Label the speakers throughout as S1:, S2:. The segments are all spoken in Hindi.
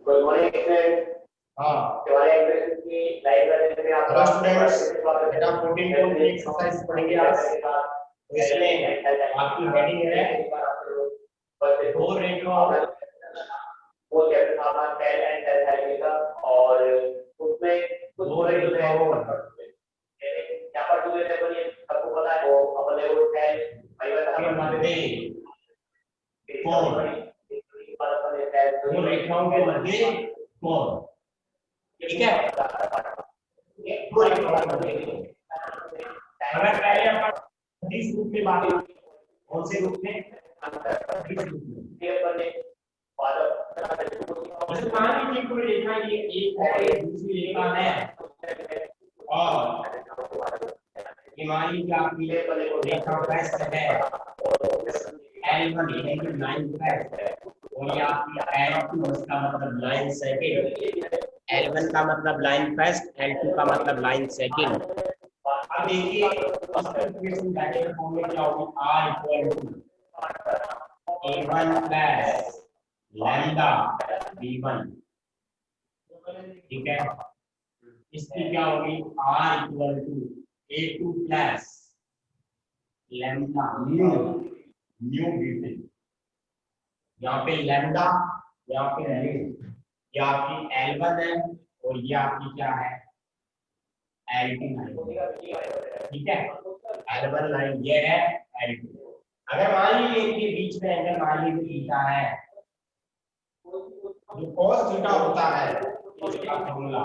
S1: Good morning student.
S2: हाँ
S1: हमारे एक्सरसाइज की लाइव क्लासेस में आपका
S2: स्टूडेंट्स बेटा 14 की एक्सरसाइज पढ़ेंगे आज। तो इसमें आपकी हेडिंग है दो रेखाओं
S1: वो चैप्टर था हमारा टेल एंड टेल हेल्प का, और उसमें कुछ
S2: दो
S1: थोड़े जो है
S2: रेखाओं
S1: यहाँ पर जो है ये सबको पता है, वो अपन ने वो टेल
S2: के मध्य कोण, दो रेखाओं के मध्य कोण, ठीक है। दो रेखाओं के मध्य कोण। अगर पहले अपन सदिश रूप में बात करें, कौन से रूप में? सदिश रूप में। जैसे मान लीजिए कोई रेखा ये एक है, ये दूसरी रेखा है, और ये मान लीजिए आपकी रेखा बेस्ट है L1 यानी कि लाइन बेस्ट, और ये आपकी L2 इसका मतलब लाइन सेकंड, L1 का मतलब लाइन फर्स्ट, L2 का मतलब लाइन सेकंड। अब देखिए इक्वेशन ब्रैकेट फॉर्म में क्या होगी, R equal to A1 plus lambda B1, ठीक है। इसकी क्या होगी, R equal to A2 plus lambda mu B2। यहाँ पे लैम्डा, यहाँ पे म्यू, ये आपकी L1 है और ये आपकी क्या है, L2 लाइन, ठीक है। L1 लाइन ये है, L2। अगर मान लीजिए इनके बीच में एंगल मान लीजिए थीटा है, जो cos थीटा होता है इसका फॉर्मूला,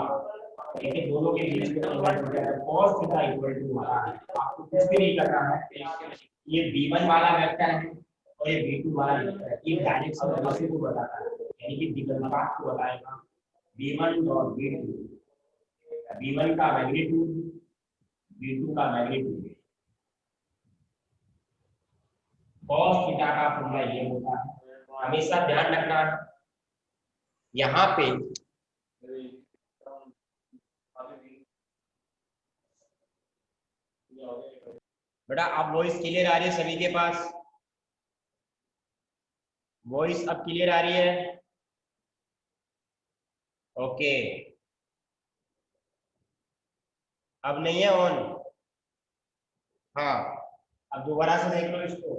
S2: देखिए दोनों के बीच में एंगल थीटा है, cos थीटा इक्वल टू होता है, आपको कुछ भी नहीं करना है। ये B1 वाला वेक्टर है और ये B2 वाला वेक्टर है, ये डायरेक्शन वेलोसिटी को बताता है, यानी कि दिक्कत को बताएगा। B1 और B2, B1 का मैग्नीट्यूड, B2 का मैग्नीट्यूड। cos थीटा का फॉर्मूला ये होता है, हमेशा ध्यान रखना यहाँ पे बेटा। अब वॉइस क्लियर आ रही है सभी के पास? वॉइस अब क्लियर आ रही है? ओके, अब नहीं है ऑन? हाँ, अब दोबारा से देख लो इसको।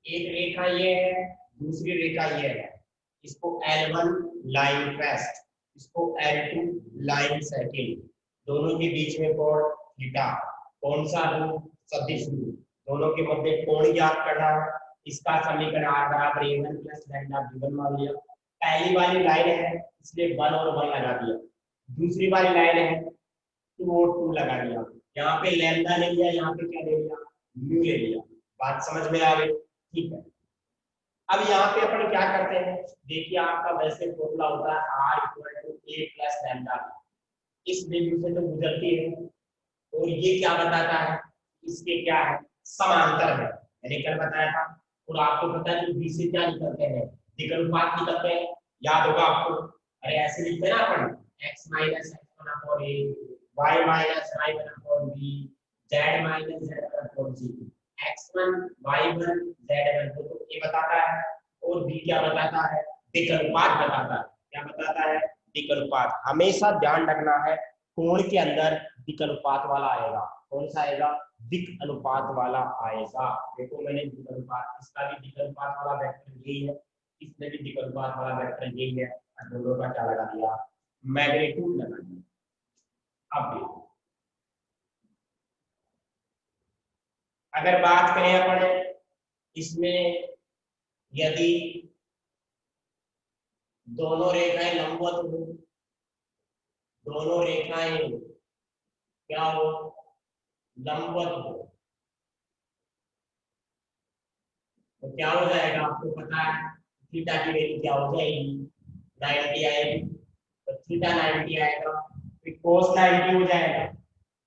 S2: एक रेखा ये है, दूसरी रेखा ये है, इसको L1 लाइन फर्स्ट, इसको L2 लाइन सेकंड, दोनों के बीच में कोण थीटा, कौन सा रूप, सदिश रूप, दोनों के मध्य कोण ज्ञात करना। इसका समीकरण R बराबर A1 प्लस लैम्डा B1 मान लिया। पहली वाली लाइन है इसलिए 1 और 1 लगा दिया, दूसरी वाली लाइन है 2 और 2 लगा दिया। यहाँ पे लैम्डा ले लिया, यहाँ पे क्या ले लिया, म्यू ले लिया। बात समझ में आ गई? ठीक है। अब यहाँ पे अपन क्या करते हैं, देखिए आपका वैसे फॉर्मूला होता है R equal to A plus lambda, इस बिंदु से तो गुजरती है और ये क्या बताता है, इसके क्या है, समांतर है, मैंने कल बताया था। और आपको पता है कि बी से क्या निकलते हैं, द्विघानुपात निकलते हैं, याद होगा आपको। अरे ऐसे लिखते हैं ना अपन, x minus x1 upon a, y minus y1 upon b, z minus z1 upon c। x1 y1 z1 तो ये बताता है, और b क्या बताता है, द्विघानुपात बताता है। क्या बताता है, द्विघानुपात। हमेशा ध्यान रखना है कोण के अंदर दिक् अनुपात वाला आएगा। कौन सा आएगा, दिक् अनुपात वाला आएगा। देखो मैंने दिक् अनुपात, इसका भी दिक् अनुपात वाला वेक्टर यही है, इसमें भी दिक् अनुपात वाला वेक्टर यही है, और दोनों का क्या लगा दिया, मैग्नीट्यूड लगा दिया। अब देखो अगर बात करें अपन इसमें, यदि दोनों रेखाएं लंबवत हो, दोनों रेखाएं क्या हो, लंबवत हो, तो क्या हो जाएगा, आपको पता है थीटा की वैल्यू क्या हो जाएगी, 90 आएगी। तो थीटा 90 आएगा, फिर cos 90 हो जाएगा,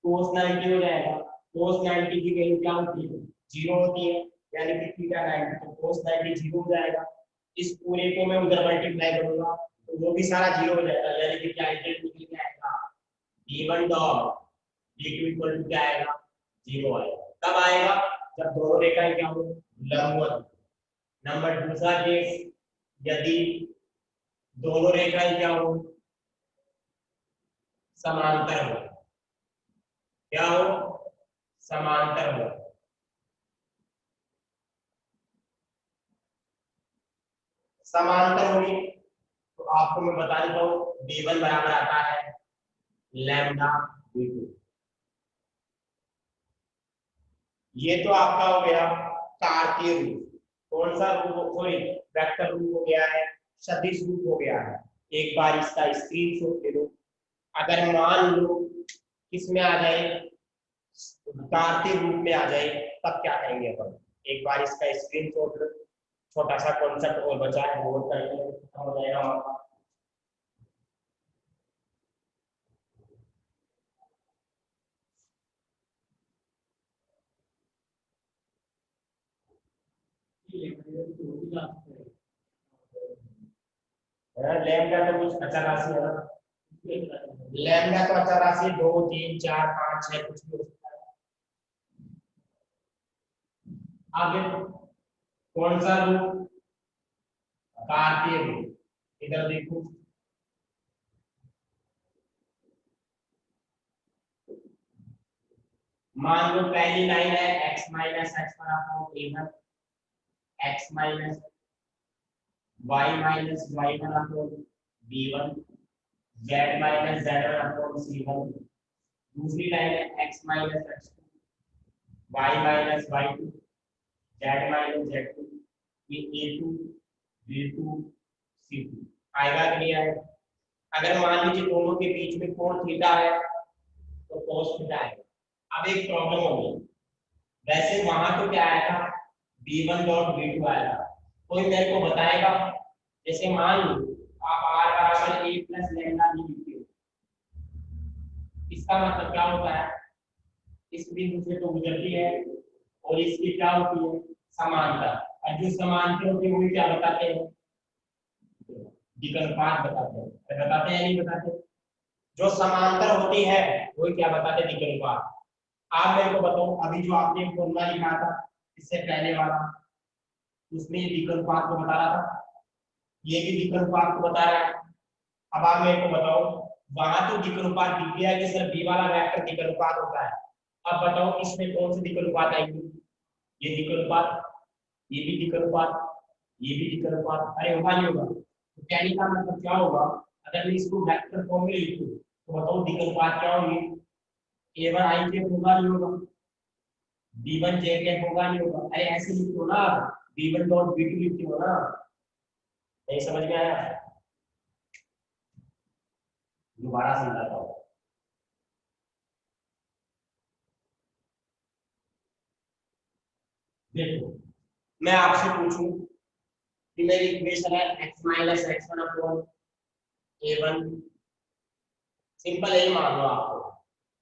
S2: cos 90 हो जाएगा। cos 90 की वैल्यू क्या होती है, 0 होती है, यानी कि थीटा 90, तो cos 90 0 हो जाएगा। इस पूरे को मैं उधर मल्टीप्लाई करूंगा तो वो भी सारा 0 हो जाएगा, यानी कि क्या रिजल्ट निकल के आएगा, b1 dot b2 equal to क्या आएगा, 0 आएगा। कब आएगा, जब दोनों रेखाएं क्या हो, लंबवत। नंबर दूसरा केस, यदि दोनों रेखाएं क्या हो, समांतर हो, क्या हो, समांतर हो। समांतर होगी तो आपको मैं बता देता हूँ b1 बराबर आता है लैम्डा b2। ये तो आपका हो गया कार्तीय रूप। कौन सा रूप, सॉरी वेक्टर रूप हो गया है, सदिश रूप हो गया है। एक बार इसका स्क्रीनशॉट ले लो। अगर मान लो किसमें आ जाए, कार्तीय रूप में आ जाए, तब क्या करेंगे अपन। एक बार इसका स्क्रीनशॉट लो। छोटा सा कॉन्सेप्ट और बचा है, वो करके खत्म हो जाएगा हमारा। लैम्डा तो कुछ अचर राशि है ना, लैम्डा तो अचर राशि 2 3 4 5 6 कुछ भी हो सकता है। आगे कौन सा रूप, कार्तीय रूप। इधर देखो, मान लो पहली लाइन है x माइनस एक्स पर upon a1, x minus y one upon b1, z minus z1 upon c1। दूसरी लाइन है x minus x2, y minus y2, z minus z2। ये a2 b2 c2 आएगा कि नहीं आएगा। अगर मान लीजिए दोनों के बीच में कोण थीटा है तो cos थीटा आएगा। अब एक प्रॉब्लम होगी, वैसे वहां तो क्या आया था, b1 डॉट b2 आया था। कोई मेरे को बताएगा, जैसे मान लो आप r बराबर a प्लस लैम्डा b लिखते हो, इसका मतलब क्या होता है, इस बिंदु से तो गुजरती है और इसकी क्या होती है, समांतर। और जो समांतर होती है वो क्या बताते हैं, विकल्पात बताते हैं। बताते हैं या नहीं बताते। जो समांतर होती है वो क्या बताते हैं, विकल्पात। आप मेरे को बताओ, अभी जो आपने फॉर्मूला लिखा था इससे पहले वाला, उसमें विकल्पात को बता रहा था, ये भी विकल्पात को बता रहा है। अब आप मेरे को बताओ, वहां तो विकल्पात दिख गया कि सर बी वाला वेक्टर विकल्पात होता है। अब बताओ इसमें कौन सी विकल्पात आएगी, ये विकल्पात, ये भी विकल्पात, ये भी विकल्पात। अरे होगा नहीं होगा, तो कहने का मतलब क्या होगा, अगर मैं इसको वेक्टर फॉर्म में लिखूं तो बताओ विकल्पात क्या होंगे, a1 i के होगा नहीं होगा, b1 j के होगा नहीं होगा। अरे ऐसे लिखो ना, b1 डॉट b2 लिखते हो ना। नहीं समझ में आया, दोबारा समझाता हूँ। देखो, मैं आपसे पूछूं कि मेरी इक्वेशन है x minus x one upon a1, simple यही मान लो आपको,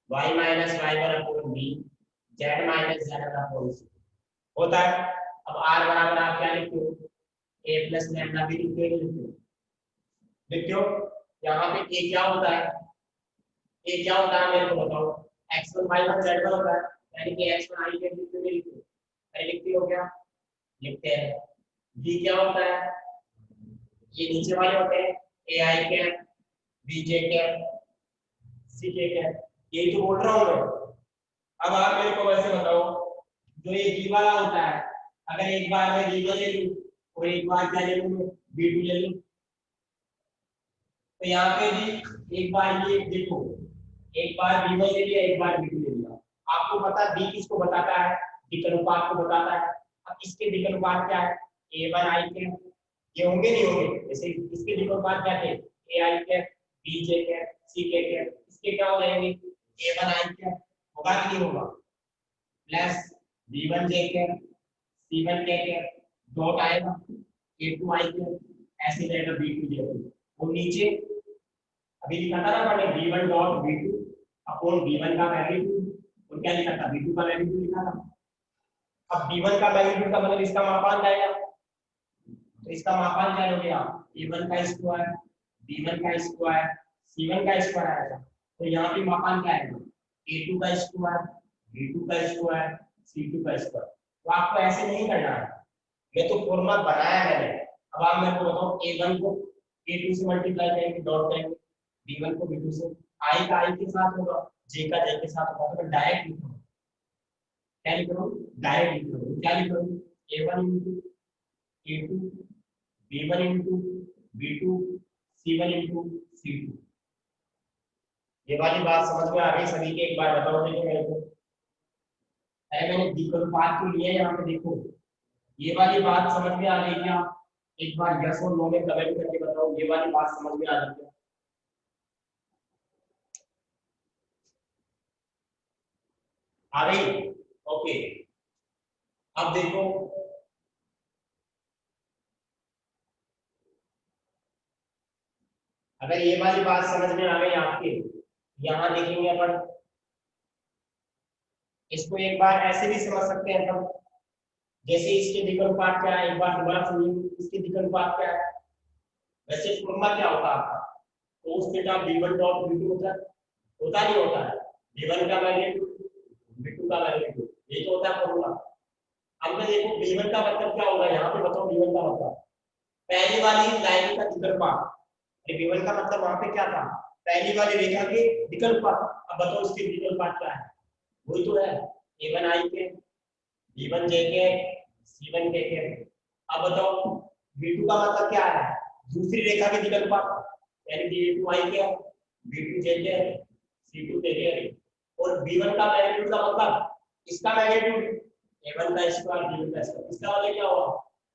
S2: y minus y one upon b, z minus z one upon c होता है। अब r बराबर आप क्या लिखते हो, a प्लस लैम्डा b लिखते हो, लिखते हो। यहाँ पे a क्या होता है, a क्या होता है मेरे को बताओ, x1 y1 z1 होता है, यानी कि x1 i के लिखते हो, लिखते हो। अरे लिखते हो क्या, लिखते हैं। b क्या होता है, ये नीचे वाले होते हैं, a i cap, b j cap, c k cap, यही तो बोल रहा हूँ मैं। अब आप मेरे को वैसे बताओ, जो ये b वाला होता है, अगर एक बार मैं b1 ले लूं और एक बार क्या ले लूं, b2 ले लूं, तो यहाँ पे भी एक बार ये देखो, एक बार b1 ले लिया, एक बार b2 ले लिया। आपको पता b किसको बताता है, विकल्पात को बताता है। अब इसके विकल्पात क्या है, a1 i के, ये होंगे नहीं होंगे, जैसे इसके विकल्पात क्या थे, a i के, b j के, c k के, इसके क्या हो जाएंगे, a1 i के, होगा कि नहीं होगा, प्लस b1 j के, c1 k के, डॉट आएगा a2 i के, ऐसे रहेगा b2 j के। वो नीचे अभी लिखा था ना मैंने, b1 dot b2 upon b1 का मैग्नीट्यूड, और क्या लिखा था, b2 का मैग्नीट्यूड लिखा था। अब b1 का मैग्नीट्यूड का मतलब इसका मापांक आएगा, तो इसका मापांक क्या हो गया, a1 का स्क्वायर, b1 का स्क्वायर, c1 का स्क्वायर आएगा। तो यहाँ पे मापांक क्या आएगा, a2 का स्क्वायर, b2 का स्क्वायर, c2 का स्क्वायर। तो आपको ऐसे नहीं करना है, मैं तो फॉर्मूला बनाया मैंने। अब आप मेरे को बताओ a1 को A2 से मल्टीप्लाई करेंगे, डॉट करेंगे, B1 को B2 से, I का I के साथ होगा, J का J के साथ होगा, तो डायरेक्ट लिख रहा हूँ, क्या लिख रहा हूँ, डायरेक्ट लिख रहा हूँ, क्या लिख रहा हूँ, A1 into A2, B1 into B2, C1 into C2। ये वाली बात समझ में आ गई सभी के? एक बार बताओ देखो मेरे को। अरे मैंने विकल्पात को लिया यहाँ पे, देखो ये वाली बात समझ में आ गई क्या? एक बार यस और नो में कमेंट करके बताओ, ये वाली बात समझ में आ गई क्या? आ गई? ओके। अब देखो, अगर ये वाली बात समझ में आ गई आपके, यहाँ देखेंगे अपन, इसको एक बार ऐसे भी समझ सकते हैं हम, जैसे इसके विकल्पात क्या है, एक बार दोबारा सुनिए, इसके विकल्पात क्या है। वैसे फॉर्मूला क्या होता है आपका, cos theta b1 dot b2 होता नहीं होता है, b1 का मैग्नीट्यूड b2 का मैग्नीट्यूड, ये तो होता है फॉर्मूला। अब मैं देखो b1 का मतलब क्या होगा, यहाँ पे बताओ b1 का मतलब, पहली वाली लाइन का विकल्पात, b1 का मतलब वहां पे क्या था, पहली वाली रेखा के विकल्पात। अब बताओ इसके विकल्पात क्या है, वही तो है a1 i के, b1 j के, c1 k के। अब बताओ b2 का मतलब क्या है, दूसरी रेखा के विकल्पात, यानी कि a2 i के, b2 j के, c2 k के। और b1 का मैग्नीट्यूड का मतलब, इसका मैग्नीट्यूड a1 का स्क्वायर b1 का स्क्वायर, इसका वाले क्या होगा,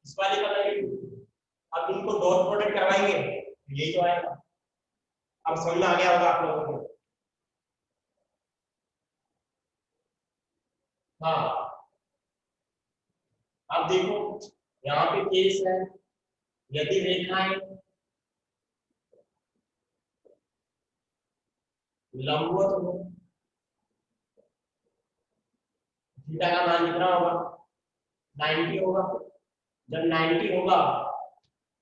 S2: इस वाले का मैग्नीट्यूड। अब इनको डॉट प्रोडक्ट करवाएंगे, यही तो आएगा। अब समझ में आ गया होगा आप लोगों को? हाँ। अब देखो यहाँ पे केस है, यदि रेखाएं लंबवत हो, थीटा का मान कितना होगा, 90 होगा। जब 90 होगा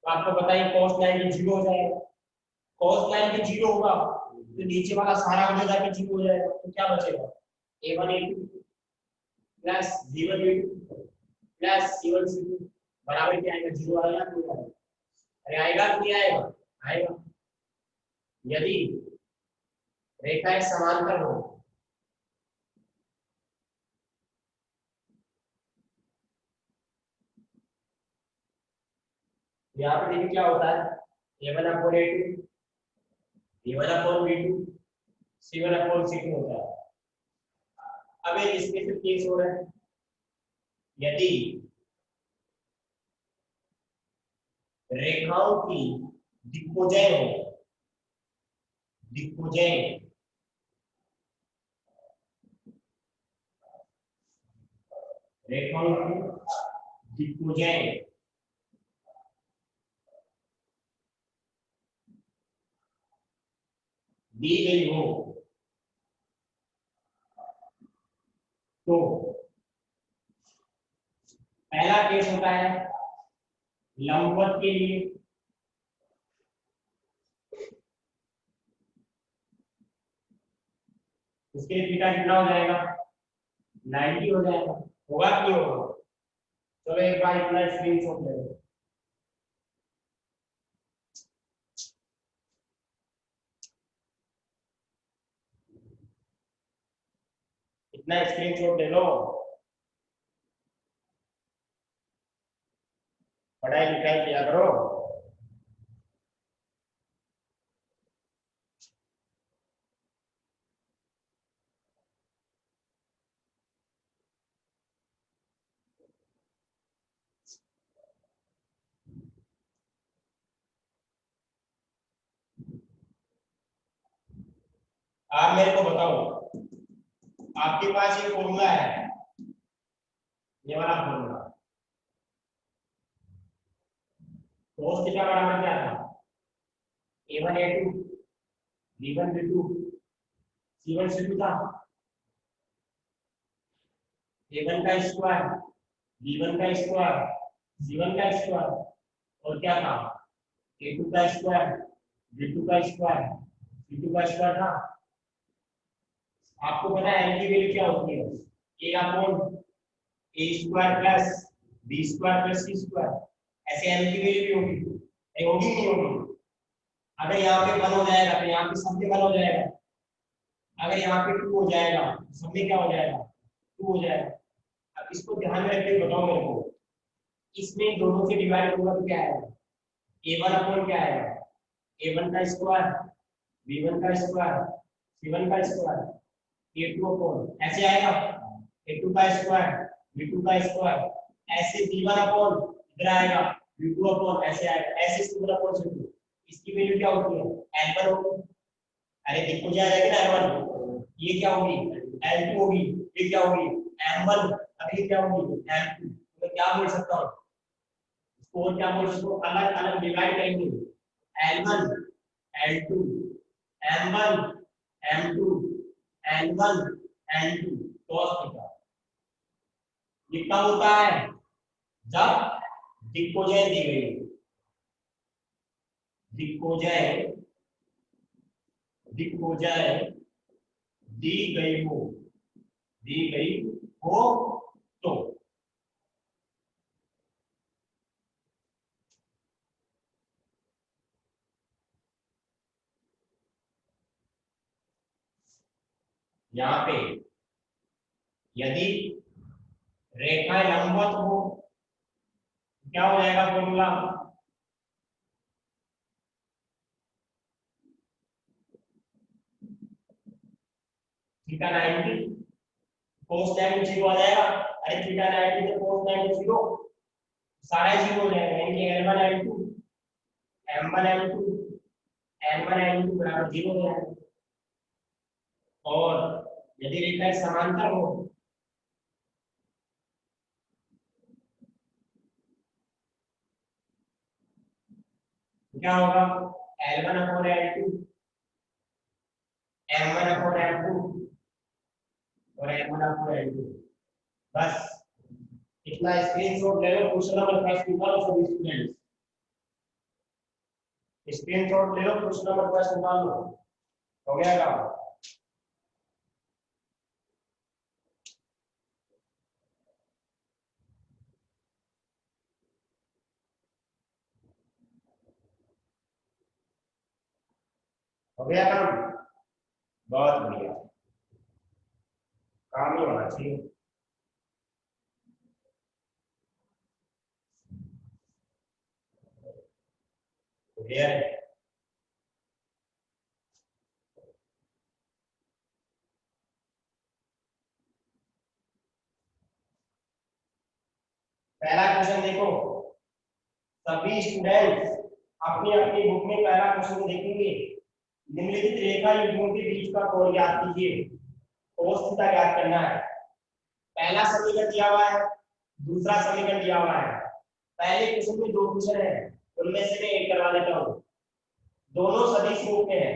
S2: तो आपको बताइए cos 90 जीरो हो जाएगा, cos 90 जीरो होगा तो नीचे वाला सारा उधर जाके जीरो हो जाएगा, तो क्या बचेगा, a1 a2 plus b1 b2 plus c1 c2 बराबर क्या आएगा, जीरो आएगा, टू आएगा। अरे आएगा कि नहीं आएगा, आएगा। यदि रेखाएं समांतर हो, यहाँ पे देखिए क्या होता है, a1 upon a2, b1 upon b2, c1 upon c2 होता है। अब एक इसमें से केस हो रहा है, यदि रेखाओं की दिक्भुजय हो, दिग्भुजय, रेखाओं की दिग्भुजय दी गई हो, तो पहला केस होता है लंबवत के लिए, उसके लिए थीटा कितना हो जाएगा, 90 हो जाएगा। होगा कि होगा, चलो एक बार इतना स्क्रीनशॉट ले लो। इतना स्क्रीनशॉट ले लो, पढ़ाई लिखाई किया करो। आप मेरे को बताओ, आपके पास ये फॉर्मूला है, ये वाला फॉर्मूला, cos थीटा बराबर क्या था, a1 a2 b1 b2 c1 c2 था, a1 का स्क्वायर b1 का स्क्वायर c1 का स्क्वायर, और क्या था, a2 का स्क्वायर b2 का स्क्वायर c2 का स्क्वायर था। आपको पता है एल की वैल्यू क्या होती है, a upon a square plus b square plus c square, ऐसे एल की वैल्यू भी होगी, नहीं होगी, नहीं होगी, अगर यहाँ पे 1 हो जाएगा तो यहाँ पे सब में 1 हो जाएगा, अगर यहाँ पे 2 हो जाएगा तो सब में क्या हो जाएगा, 2 हो जाएगा। अब इसको ध्यान में रखते हुए बताओ मेरे को, इसमें दोनों से डिवाइड होगा तो क्या आएगा, a1 अपॉन क्या आएगा, a1 का स्क्वायर, b1 का स्क्वायर, c1 का स्क्वायर, a2 अपॉन ऐसे आएगा, a2 का स्क्वायर, b2 का स्क्वायर, ऐसे b1 अपॉन इधर आएगा, b2 अपॉन ऐसे आएगा, ऐसे c1 अपॉन c2। इसकी वैल्यू क्या होती है, l1 होगी। अरे देखो जाएगा ना l1, ये क्या होगी, l2 होगी, ये क्या होगी m1, अब ये क्या होगी m2। तो मैं क्या बोल सकता हूँ, इसको और क्या बोल सकता हूँ, अलग अलग डिवाइड करेंगे, l1 l2 m1 m2 n1 n2 cos theta. ये कब होता है, जब दिक्कोजय दी गई, दिक्कोजय दिक्कोजय दी गई हो, दी गई हो तो। यहाँ पे यदि रेखा लंबवत हो क्या हो जाएगा फॉर्मूला, थीटा 90 cos 90 जीरो आ जाएगा। अरे थीटा 90 से cos 90 जीरो, सारा जीरो हो जाएगा, यानी कि L1 L2 M1 M2 N1 N2 बराबर जीरो हो जाएगा। और यदि रेखा समांतर हो, क्या होगा, L1 upon L2 M1 upon M2 और N1 अपॉन N2। बस इतना स्क्रीनशॉट ले लो, क्वेश्चन नंबर 1 निकालो सभी स्टूडेंट्स, स्क्रीनशॉट ले लो, क्वेश्चन नंबर 1 निकाल लो, हो गया काम। हो गया काम, बहुत बढ़िया, काम ही होना चाहिए। हो गया है। पहला क्वेश्चन देखो, सभी स्टूडेंट्स अपनी अपनी बुक में पहला क्वेश्चन देखेंगे, निम्नलिखित रेखा युग्मों के बीच का कोण ज्ञात कीजिए, cos थीटा ज्ञात करना है। पहला समीकरण दिया हुआ है, दूसरा समीकरण दिया हुआ है। पहले क्वेश्चन में 2 क्वेश्चन है, उनमें से मैं एक करवा देता हूँ, दोनों सदिश रूप में है।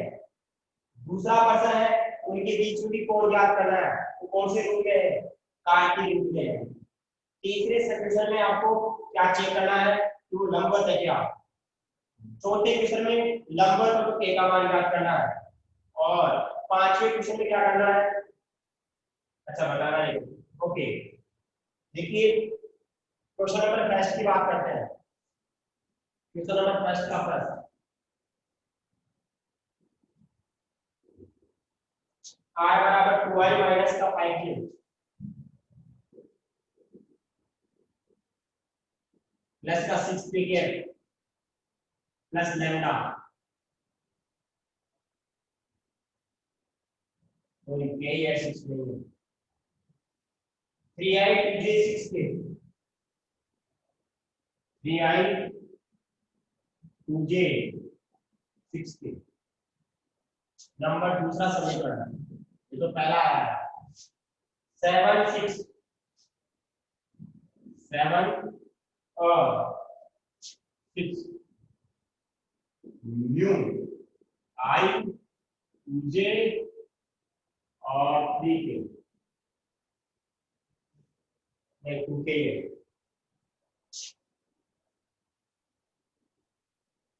S2: दूसरा प्रश्न है, उनके बीच में भी कोण ज्ञात करना है, वो कौन से रूप में है, काट के रूप में है। तीसरे क्वेश्चन में आपको क्या चेक करना है, तो लंबवत है क्या। चौथे क्वेश्चन में लंबवत और के का मान ज्ञात करना है। और पांचवें क्वेश्चन में क्या करना है, अच्छा बताना है, ओके। देखिए क्वेश्चन नंबर फर्स्ट की बात करते हैं, क्वेश्चन नंबर फर्स्ट का प्रश्न, r बराबर 2i माइनस का 5q प्लस का 6pk प्लस लैम्डा, और यही है 6 नहीं है, 3i 2j 6k 3i 2j 6k। Number दूसरा समीकरण, ये तो पहला आया 7 और 6 म्यू i 2j और 3k, नहीं 2k है,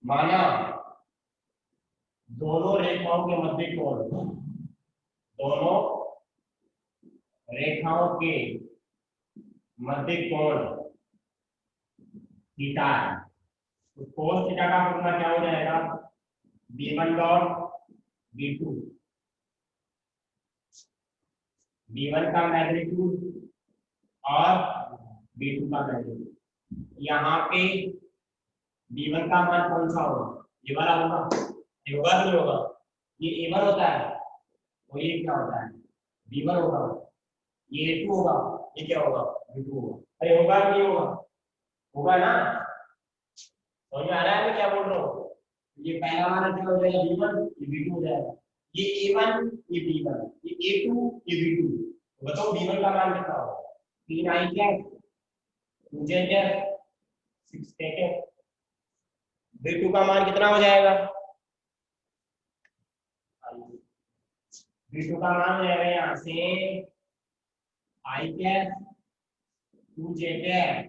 S2: माना दोनों रेखाओं के मध्य कोण, दोनों रेखाओं के मध्य कोण थीटा है, तो cos थीटा का फॉर्मूला क्या हो जाएगा, B1 डॉट B2, B1 का मैग्नीट्यूड और B2 का मैग्नीट्यूड। यहाँ पे B1 का मान कौन सा होगा? ये वाला होगा, ये होगा नहीं होगा? ये A1 होता है और ये क्या होता है? B1 होगा। ये A2 होगा, ये क्या होगा? B2 होगा। अरे होगा कि नहीं होगा? होगा ना? समझ में आ रहा है मैं क्या बोल रहा हूँ? ये पहला मान क्या हो जाएगा? B1, ये B2 हो जाएगा। ये A1, ये B1, ये A2, ये B2। तो बताओ B1 का मान कितना होगा? 3i क्या, 2j क्या, 6k क्या? B2 का मान कितना हो जाएगा? B2 का मान हो जाएगा यहाँ से i cap 2j cap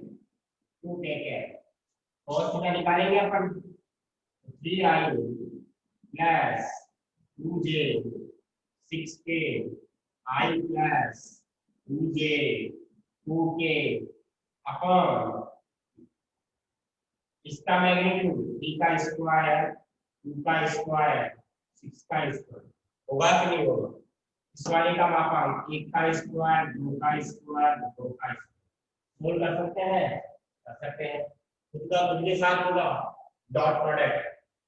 S2: 2k cap, और कितना निकालेंगे अपन? 3i plus 2j 6k i plus 2j 2k upon इसका मैग्नीट्यूड d का स्क्वायर 2 का स्क्वायर 6 का स्क्वायर। होगा कि नहीं होगा? इस वाले का मापांक 1 का स्क्वायर 2 का स्क्वायर 2 का स्क्वायर। सोल्व कर सकते हैं? कर सकते हैं। उसका उनके साथ होगा डॉट प्रोडक्ट,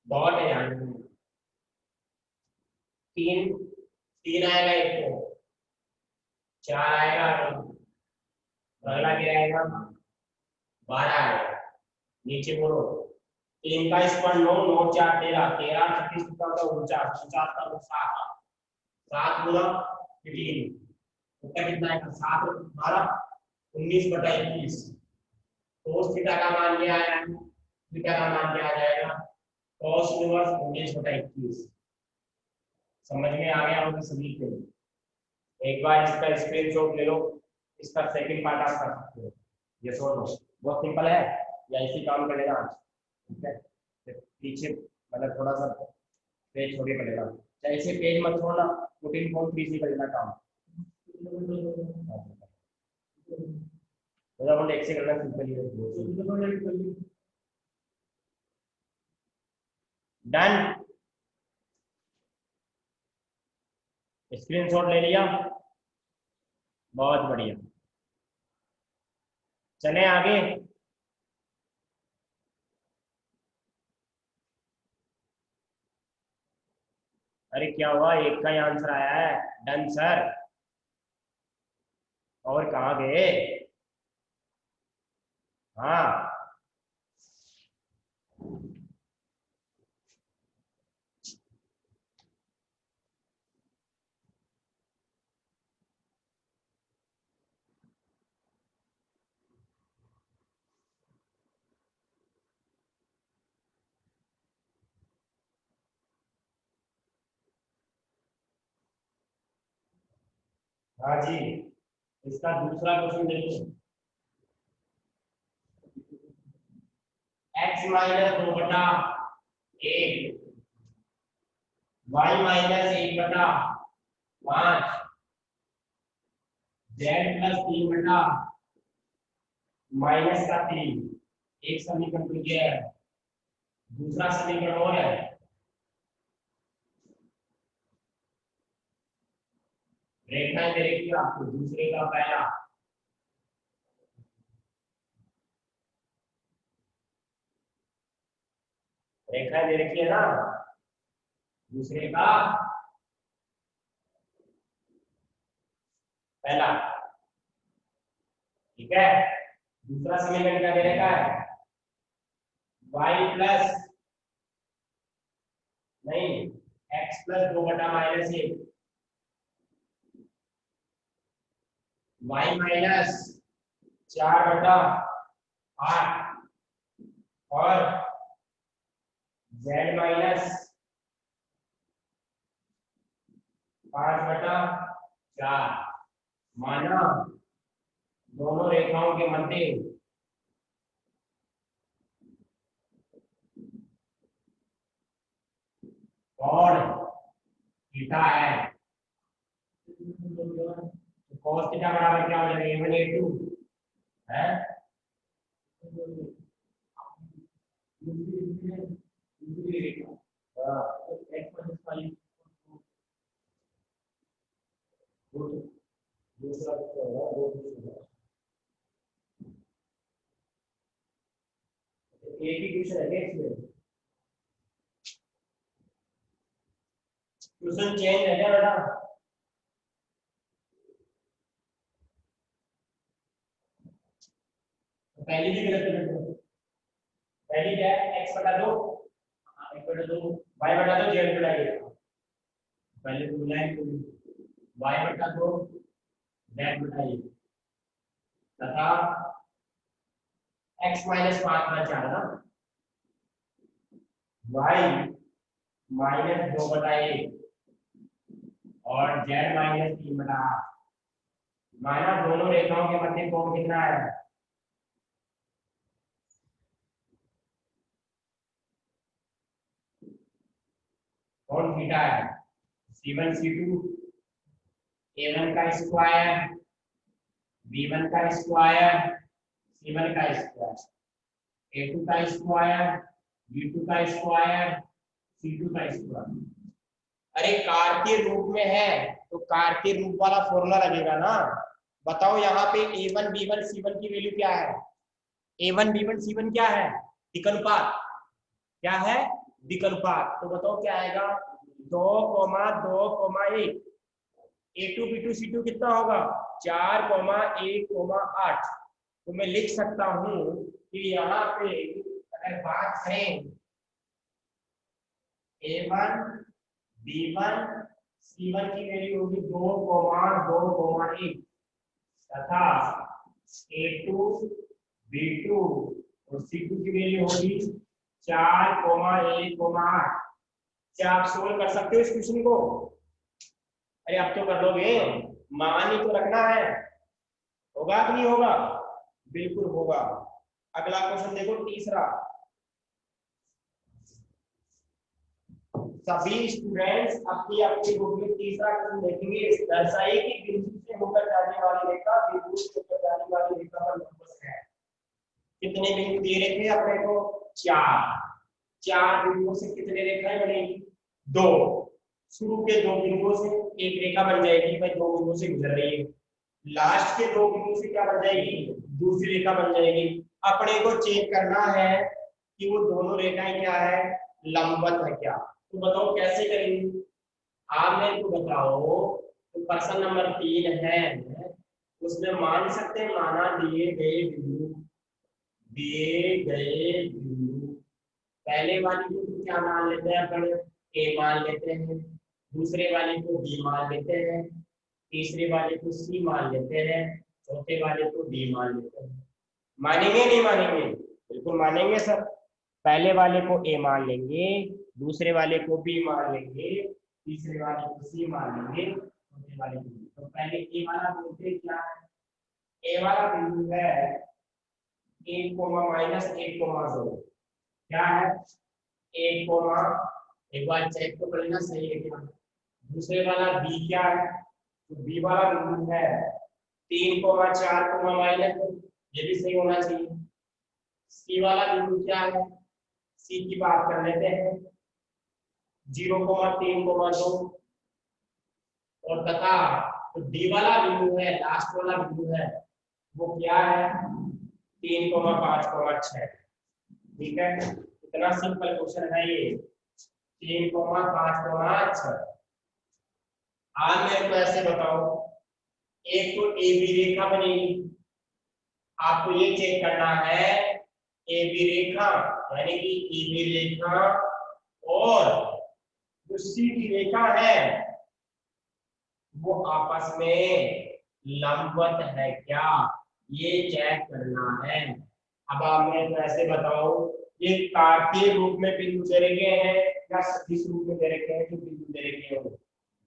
S2: डॉट है यहाँ पे। 3 3 आएगा, एक को 4 आएगा, अगला क्या आएगा? 12 आएगा। नीचे बोलो 3 का स्क्वायर 9, 9 4 13, 13 36 का 49, 49 का 7, 7 गुना 15, उसका कितना आएगा? 7 12 19/21। cos थीटा का मान क्या आया? थीटा का मान क्या आ जाएगा? cos inverse 19/21। समझ में आ गया होगा सभी को? एक बार इसका स्क्रीनशॉट ले लो, इसका सेकंड पार्ट आप कर सकते हो। ये सोच लो, बहुत सिंपल है, या इसी काम करेगा आज। ठीक है, पीछे मतलब थोड़ा सा पेज छोड़िए पड़ेगा, चाहे इसे पेज मत छोड़ना, 14.3 से करेगा काम। तो एक से करना सिंपल ही है। डन, स्क्रीनशॉट ले लिया, बहुत बढ़िया। चले आगे। अरे क्या हुआ, एक का ही आंसर आया है। डन सर, और कहाँ गए? हाँ हाँ जी, इसका दूसरा क्वेश्चन देखो। x minus 2/1, y minus 1/5, z plus 3/-3। एक समीकरण तो ये है, दूसरा समीकरण और है। रेखाएं दे रखी है आपको, दूसरे का पहला, रेखाएं दे रखी है ना, दूसरे का पहला। ठीक है, दूसरा समीकरण क्या दे रखा है? y प्लस नहीं, x प्लस 2/-1, y माइनस 4/8 और z माइनस 5/4। माना दोनों रेखाओं के मध्य कोण थीटा है। तो cos थीटा बराबर क्या हो जाएगा? a1 a2 है। दूसरी रेखा, क्वेश्चन चेंज है क्या बेटा? पहली भी गलत है। पहली क्या है? x बटा 2, x बटा 2, y बटा 2, z बटा 1। पहले तो लाइन y बटा 2, z बटा 1 तथा x माइनस 5 बटा 4 ना, y माइनस 2 बटा 1 और z माइनस 3 बटा 8। माना दोनों रेखाओं के मध्य कोण कितना है? कोण थीटा है। C1 C2 A1 का स्क्वायर B1 का स्क्वायर C1 का स्क्वायर A2 का स्क्वायर B2 का स्क्वायर C2 का स्क्वायर। अरे कार्तीय रूप में है तो कार्तीय रूप वाला फॉर्मूला लगेगा ना। बताओ यहाँ पे A1 B1 C1 की वैल्यू क्या है? A1 B1 C1 क्या है? विकल्पात। क्या है? विकल्पात। तो बताओ क्या आएगा? 2, 2, 1। A2 B2 C2 कितना होगा? 4, 1, 8। तो मैं लिख सकता हूं कि यहाँ पे अगर बात करें A1 B1 C1 की वैल्यू होगी 2, 2, 1 तथा A2 B2 और C2 की वैल्यू होगी 4, 1, 8। क्या आप सोल्व कर सकते हो इस क्वेश्चन को? अरे अब तो कर लोगे, मान ही तो रखना है। होगा कि नहीं होगा? बिल्कुल होगा। अगला क्वेश्चन देखो, तीसरा। सभी स्टूडेंट्स अपनी अपनी बुक में तीसरा क्वेश्चन देखेंगे। दर्शाइए कि बिंदु से होकर जाने वाली रेखा बिंदु से होकर जाने वाली रेखा पर लंबवत है। कितने बिंदु दिए रहते हैं अपने को? 4। 4 बिंदुओं से कितने रेखाएं बनेगी? 2। शुरू के 2 बिंदुओं से एक रेखा बन जाएगी, भाई 2 बिंदुओं से गुजर रही है। लास्ट के 2 बिंदु से क्या बन जाएगी? दूसरी रेखा बन जाएगी। अपने को चेक करना है कि वो दोनों रेखाएं क्या है? लंबवत है क्या? तो बताओ कैसे करेंगे? आप मेरे को बताओ। तो प्रश्न नंबर 3 है, उसमें मान सकते हैं, माना दिए गए बिंदु पहले वाली को क्या मान लेते हैं अपन? A मान लेते हैं। दूसरे वाले को B मान लेते हैं। तीसरे वाले को C मान लेते हैं। चौथे वाले को D मान लेते हैं। मानेंगे नहीं मानेंगे? बिल्कुल मानेंगे सर। पहले वाले को A मान लेंगे, दूसरे वाले को B मान लेंगे, तीसरे वाले को C मान लेंगे, चौथे वाले को D। तो पहले A वाला बोलते क्या है? A वाला बिंदु है 1, -1, 2। क्या है? 1, एक बार चेक तो कर लेना सही है क्या। दूसरे वाला B क्या है? तो B वाला बिंदु है 3, 4, -2। ये भी सही होना चाहिए। C वाला बिंदु क्या है? C की बात कर लेते हैं 0, 3, 2। और तथा तो D वाला बिंदु है, लास्ट वाला बिंदु है, वो क्या है? 3, 5, 6। ठीक है, इतना सिंपल क्वेश्चन है ये। 3, 5, 6। आज मेरे को ऐसे बताओ, एक तो ए बी रेखा बनेगी। आपको ये चेक करना है ए बी रेखा यानी कि ए बी रेखा और जो सी की रेखा है वो आपस में लंबवत है क्या, ये चेक करना है। अब आप मेरे को ऐसे बताओ, ये कार्तीय रूप में बिंदु दे रखे हैं या सदिश रूप में दे रखे हैं? जो बिंदु दे रखे हो,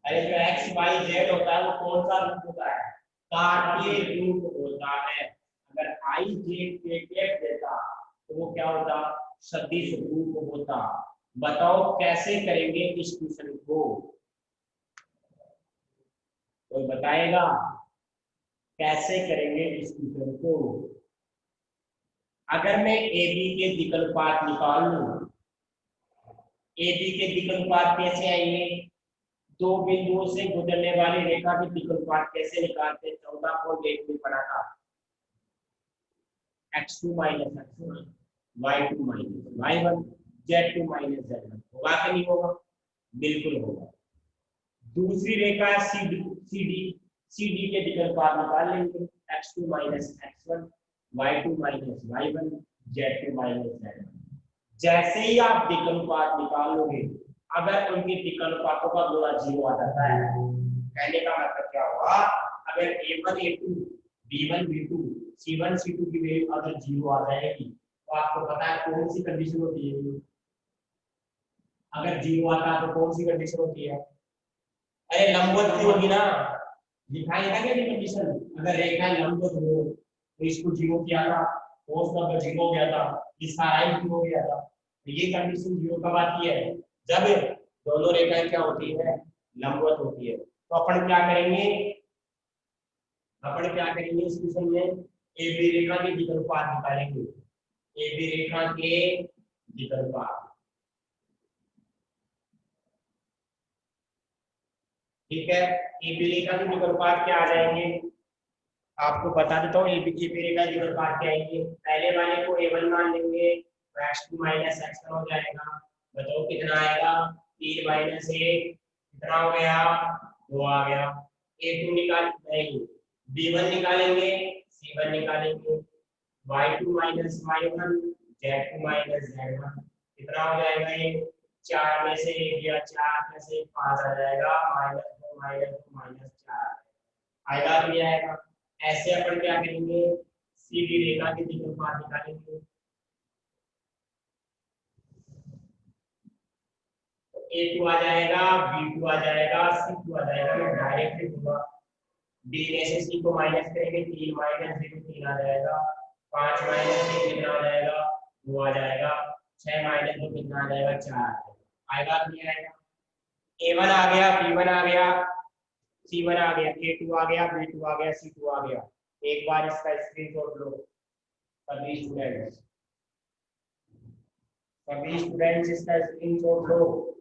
S2: अरे जो एक्स वाई जेड होता है वो कौन सा रूप होता है? कार्तीय रूप होता है। अगर आई जेड के कैप देता तो वो क्या होता? सदिश रूप होता। बताओ कैसे करेंगे इस क्वेश्चन को? कोई बताएगा कैसे करेंगे इस क्वेश्चन को? अगर मैं ए बी के विकल्पात निकाल लूं, ए बी के विकल्पात कैसे आएंगे? 2 बिंदुओं से गुजरने वाली रेखा के विकल्पात कैसे निकालते हैं? 14.1 में पढ़ा था। x2 - x1, y2 - y1, z2 - z1। होगा कि नहीं होगा? बिल्कुल होगा। दूसरी रेखा है CD के विकल्पात निकाल लेंगे, x2 minus x1, y2 minus y1, z2 minus z1। जैसे ही आप विकल्पात निकाल लोगे, अगर उनके विकल्पातों का गुणा 0 आ जाता है, कहने का मतलब क्या हुआ, अगर a1 a2 b1 b2 c1 c2 की वैल्यू अगर 0 आ जाएगी, तो आपको पता है कौन सी कंडीशन होती है। अगर 0 आता है तो कौन सी कंडीशन होती है, अरे लंबवत की होगी ना, दिखाई था क्या कंडीशन, अगर रेखा लंबवत हो तो इसको 0 किया था, cos का 0 हो गया था, इसका sin 0 हो गया था। तो ये कंडीशन 0 कब आती है, जब दोनों रेखाएं क्या होती है, लंबवत होती है। तो अपन क्या करेंगे, इस क्वेश्चन में AB रेखा के विकल्पात निकालेंगे, AB रेखा के विकल्पात। ठीक है, AB रेखा के विकल्पात क्या आ जाएंगे, आपको बता देता हूँ। AB रेखा के विकल्पात क्या आएंगे, पहले वाले को A1 मान लेंगे, x2 माइनस x1 हो जाएगा। बताओ कितना आएगा, 3 माइनस 1 कितना हो गया, 2 आ गया। A2 निकाल नहीं, B1 निकालेंगे, C1 निकालेंगे, y2 minus y1, z2 minus z1 कितना हो जाएगा, ये 4 में से 1 गया, 4 में से 5 आ जाएगा, -2 माइनस 4 आएगा, तो ये आएगा। ऐसे अपन क्या करेंगे, सीधी रेखा के विकल्पात निकालेंगे। A2 आ जाएगा, B2 आ जाएगा, C2 आ जाएगा। मैं डायरेक्ट लिखूंगा, D में से C को माइनस करेंगे, 3 माइनस 0 3 आ जाएगा, 5 माइनस 3 कितना आ जाएगा, 2 आ जाएगा, 6 माइनस 2 कितना आ जाएगा, 4 आएगा, नहीं आएगा। A1 आ गया, B1 आ गया, C1 आ गया, A2 आ गया, B2 आ गया, C2 आ गया। एक बार इसका स्क्रीनशॉट लो सभी स्टूडेंट्स इसका स्क्रीनशॉट लो।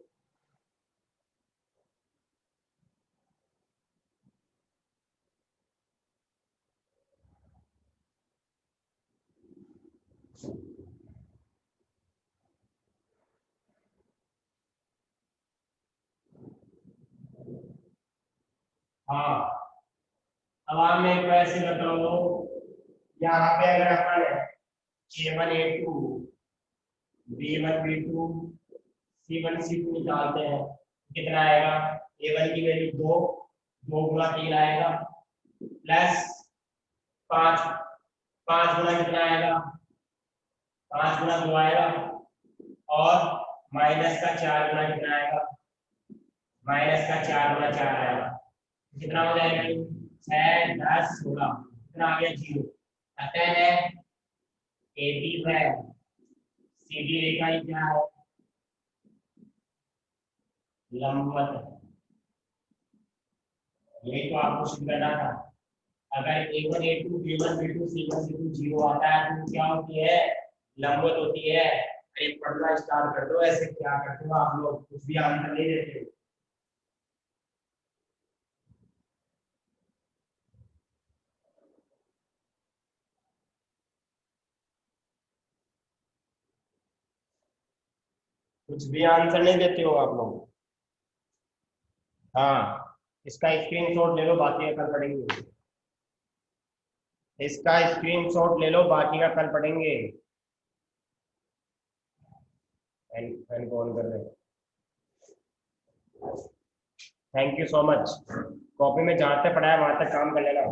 S2: हाँ, अब आप मेरे को ऐसे बताओ, यहाँ पे अगर अपन A1 A2 B1 B2 C1 C2 निकालते हैं, कितना आएगा, A1 की वैल्यू 2 गुना 3 आएगा, प्लस 5 गुना कितना आएगा, 5 गुना 2 आएगा, और माइनस का 4 गुना कितना आएगा, माइनस का 4 गुना 4 आएगा, कितना हो जाएगा, 6 10 16 कितना आ गया, 0। अतः है AB है, CD रेखा ही क्या है, लंबवत है। यही तो आपको सिद्ध करना था। अगर A1 A2 B1 B2 C1 C2 0 आता है तो क्या होती है, लंबवत होती है। अरे पढ़ना स्टार्ट कर दो, ऐसे क्या करते हो आप लोग, कुछ भी आंसर नहीं देते। कुछ भी आंसर नहीं देते हो आप लोग। हाँ, इसका स्क्रीनशॉट ले लो, बाकी का कल पढ़ेंगे। इसका स्क्रीनशॉट ले लो, बाकी का कल पढ़ेंगे। फैन को ऑन कर दे। Thank you so much. Copy में जहाँ तक पढ़ाया वहां तक काम कर लेना।